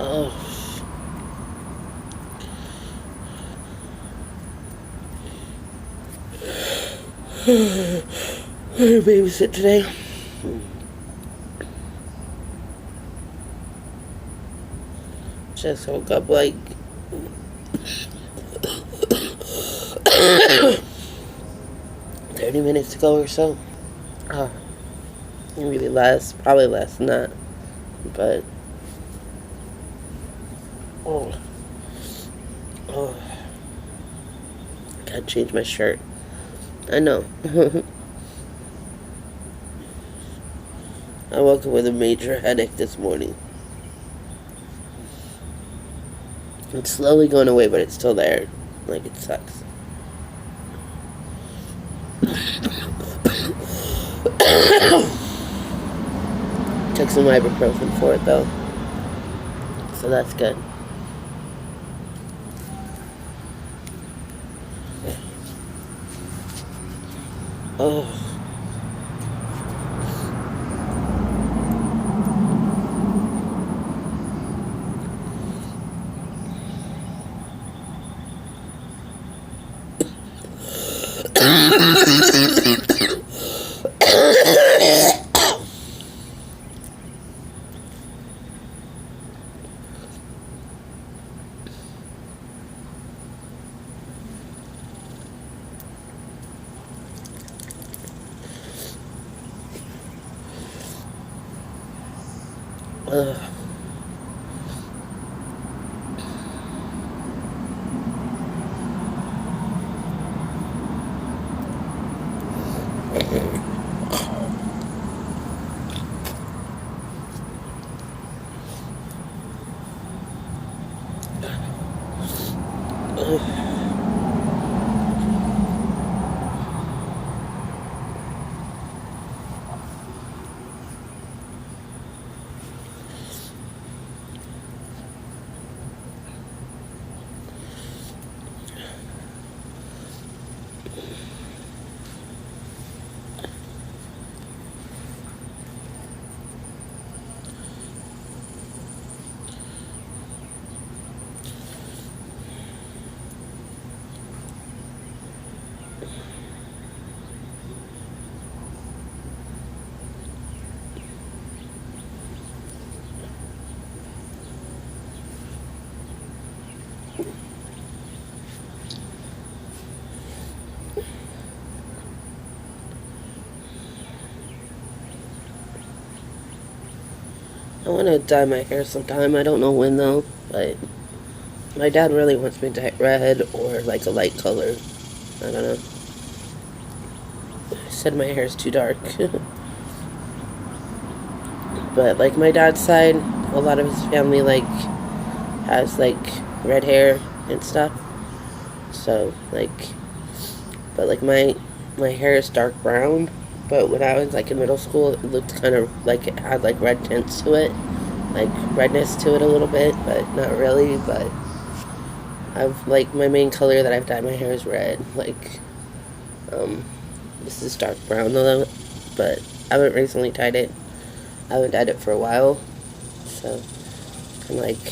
Oh. I babysit today. Just woke up like 30 minutes ago or so. Really less, probably less than that. But oh, gotta change my shirt. I know. I woke up with a major headache this morning. It's slowly going away, but it's still there. Like, it sucks. Took some ibuprofen for it, though. So that's good. Oh. I want to dye my hair sometime. I don't know when though, but my dad really wants me to dye red or like a light color. I don't know. He said my hair's too dark. But like my dad's side, a lot of his family like has like red hair and stuff. So like, but like my hair is dark brown. But when I was like in middle school, it looked kind of like it had like red tints to it, like redness to it a little bit, but not really. But I've like my main color that I've dyed my hair is red. Like, this is dark brown though, but I haven't recently dyed it. I haven't dyed it for a while, so and like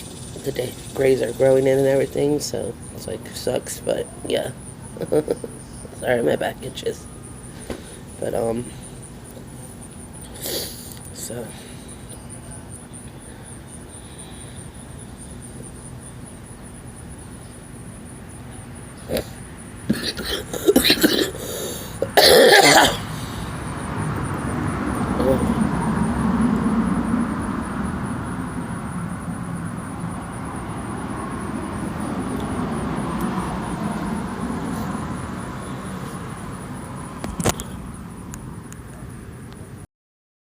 the grays are growing in and everything, so it's like sucks. But yeah, sorry, my back itches. But so